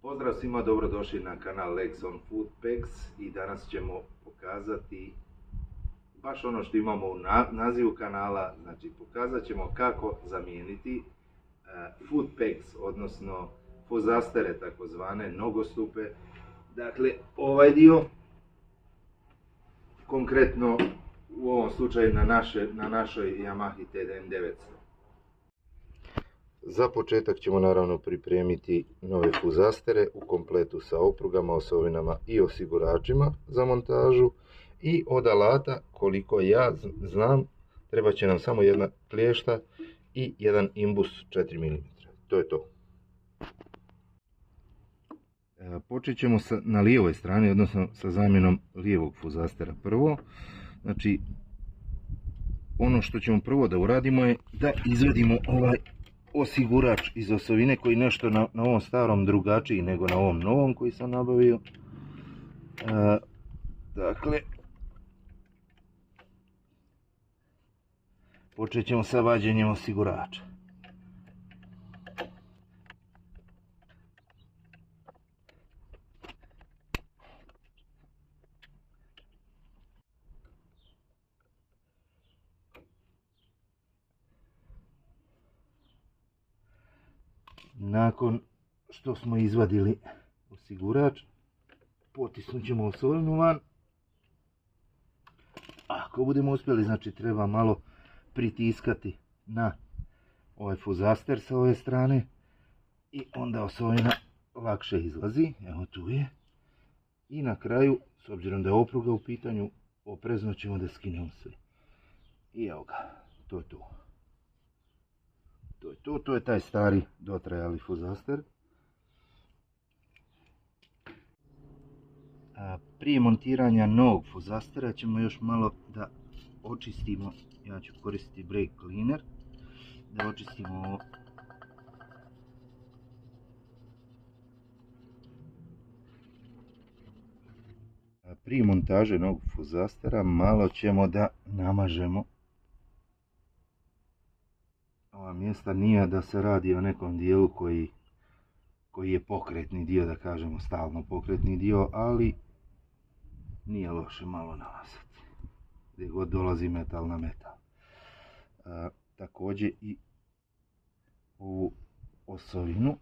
Pozdrav svima, dobrodošli na kanal Lex on Foodpacks i danas ćemo pokazati baš ono što imamo u nazivu kanala, znači pokazat ćemo kako zamijeniti Foodpacks, odnosno fuzastere, takozvane nogostupe. Dakle, ovaj dio, konkretno u ovom slučaju na našoj Yamahi TDM 900. Za početak ćemo naravno pripremiti nove fuzastere u kompletu sa oprugama, osovinama i osiguračima za montažu. I od alata, koliko ja znam, treba će nam samo jedna klješta i jedan imbus 4 mm. To je to. Počet ćemo na lijevoj strani, odnosno sa zamjenom lijevog fuzastera prvo. Znači, ono što ćemo prvo da uradimo je da izvedimo ovaj osigurač iz osovine koji je nešto na ovom starom drugačiji nego na ovom novom koji sam nabavio. Dakle, počet ćemo sa vađenjem osigurača. Nakon što smo izvadili osigurač, potisnut ćemo osovinu van. Ako budemo uspjeli, znači treba malo pritiskati na ovaj fuzaster sa ove strane i onda osovina lakše izlazi. Evo tu je. I na kraju, s obzirom da je opruga u pitanju, oprezno ćemo da skinemo sve. I evo ga, to je to. To je taj stari dotrajali fuzaster. Prije montiranja novog fuzastera ćemo još malo da očistimo. Ja ću koristiti brake cleaner da očistimo ovo. Prije montaže novog fuzastera malo ćemo da namažemo ova mjesta. Nije da se radi o nekom dijelu koji je pokretni dio, da kažemo stalno pokretni dio, ali nije loše malo namazati gdje god dolazi metal na metal. Također i ovu osovinu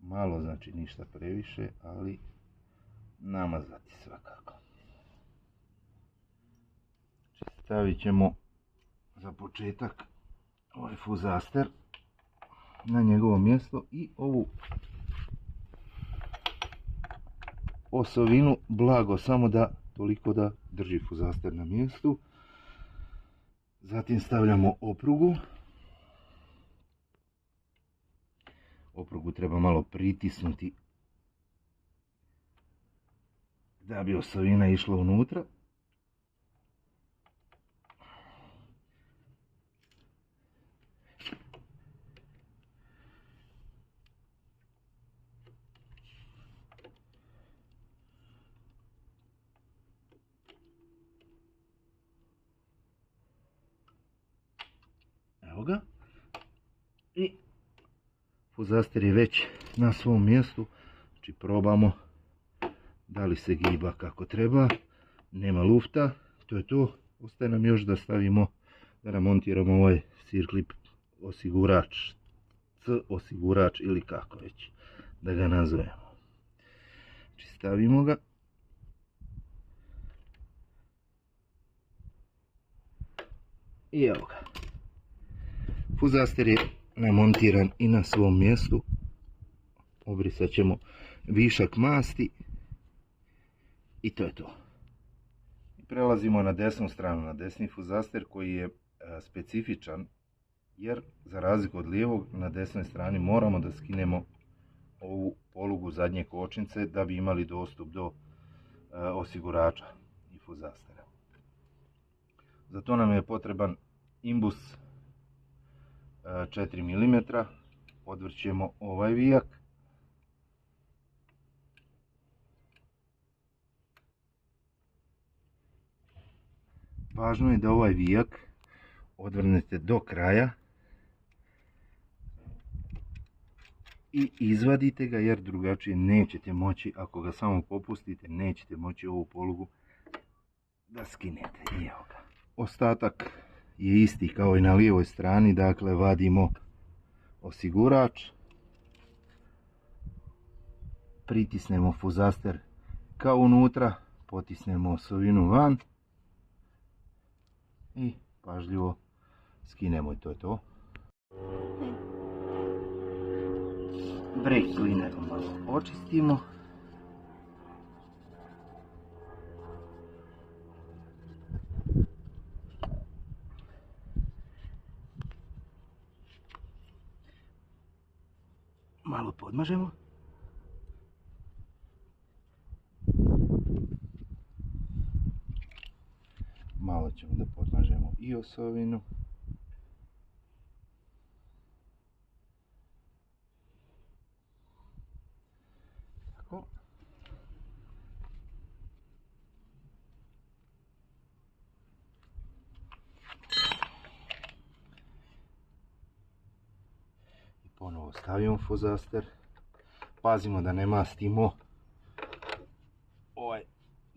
malo, znači ništa previše, ali namazati svakako. Stavit ćemo za početak ovaj fuzaster na njegovo mjesto i ovu osovinu blago, samo da toliko da drži fuzaster na mjestu. Zatim stavljamo oprugu. Oprugu treba malo pritisnuti da bi osovina išla unutra. Evo ga. I fuzaster je već na svom mjestu. Znači probamo da li se giba kako treba. Nema lufta. To je to. Ostaje nam još da stavimo, da namontiramo ovaj cirklip osigurač. Osigurač ili kako već da ga nazovemo. Znači stavimo ga. I evo ga. Fuzaster je namontiran i na svom mjestu. Obrisat ćemo višak masti. I to je to. Prelazimo na desnu stranu, na desni fuzaster koji je specifičan, jer za razliku od lijevog, na desnoj strani moramo da skinemo ovu polugu zadnje kočnice da bi imali dostup do osigurača i fuzastera. Za to nam je potreban imbus 4 mm. Odvrćemo ovaj vijak. Važno je da ovaj vijak odvrnete do kraja i izvadite ga, jer drugačije nećete moći, ako ga samo popustite, nećete moći ovu polugu da skinete. I evo ga. Ostatak je isti kao i na lijevoj strani, dakle vadimo osigurač, pritisnemo fuzaster kao unutra, potisnemo osovinu van i pažljivo skinemo i to je to. Brake cleanerom malo očistimo. Malo podmažemo. Malo ćemo da podmažemo i osovinu. Tako. I ponovo stavimo fuzaster. Pazimo da ne mastimo ovaj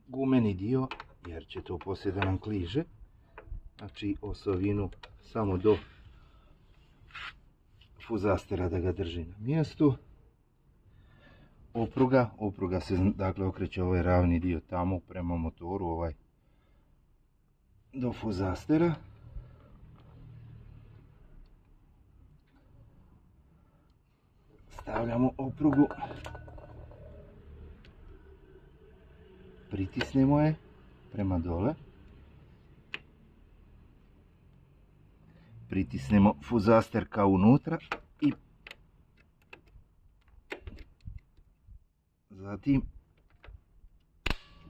gumeni dio, jer će to poslije da nam kliže. Znači osovinu samo do fuzastera da ga drži na mjestu. Opruga se dakle okreće ovaj ravni dio tamo prema motoru, ovaj do fuzastera. Stavljamo oprugu, pritisnemo je prema dole, pritisnemo fuzaster kao unutra i zatim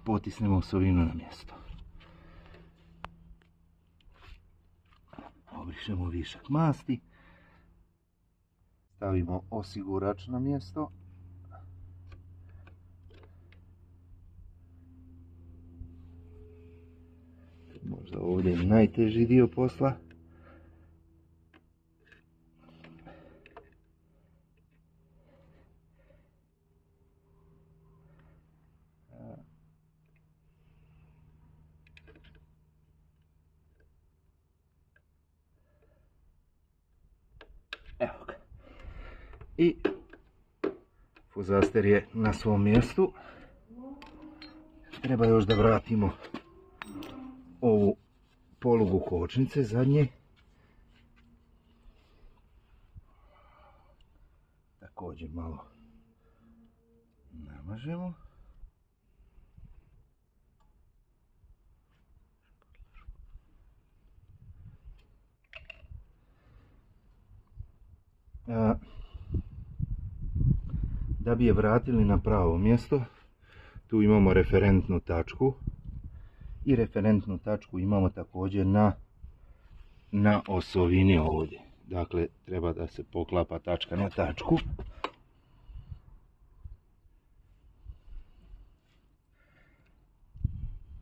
potisnemo osovinu na mjesto. Obrišemo višak masti, stavimo osigurač na mjesto. Možda ovdje je najteži dio posla. Evo ga. I fuzaster je na svom mjestu. Treba još da vratimo ovu polugu kočnice zadnje. Također malo namažemo. Da bi je vratili na pravo mjesto, tu imamo referentnu tačku i referentnu tačku imamo također na osovini ovdje. Dakle, treba da se poklapa tačka na tačku.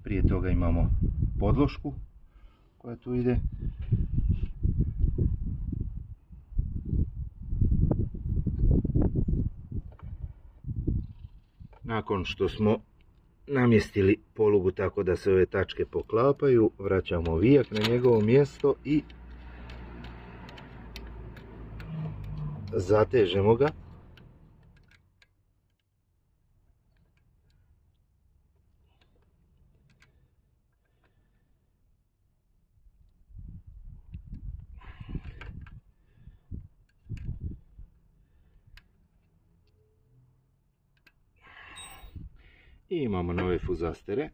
Prije toga imamo podlošku koja tu ide. Nakon što smo namjestili polugu tako da se ove tačke poklapaju, vraćamo vijak na njegovo mjesto i zatežemo ga. I imamo nove fuzastere.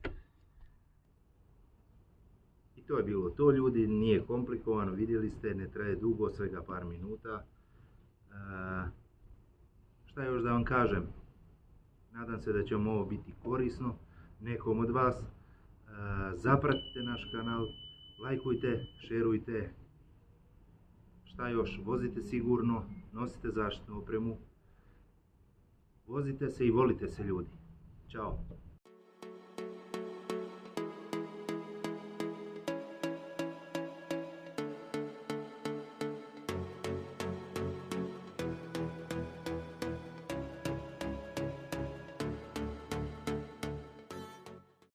I to je bilo to, ljudi, nije komplikovano, vidjeli ste, ne traje dugo, svega par minuta. Šta još da vam kažem? Nadam se da će vam ovo biti korisno nekom od vas. Zapratite naš kanal, lajkujte, šerujte. Šta još? Vozite sigurno, nosite zaštitnu opremu. Vozite se i volite se, ljudi. Ćao.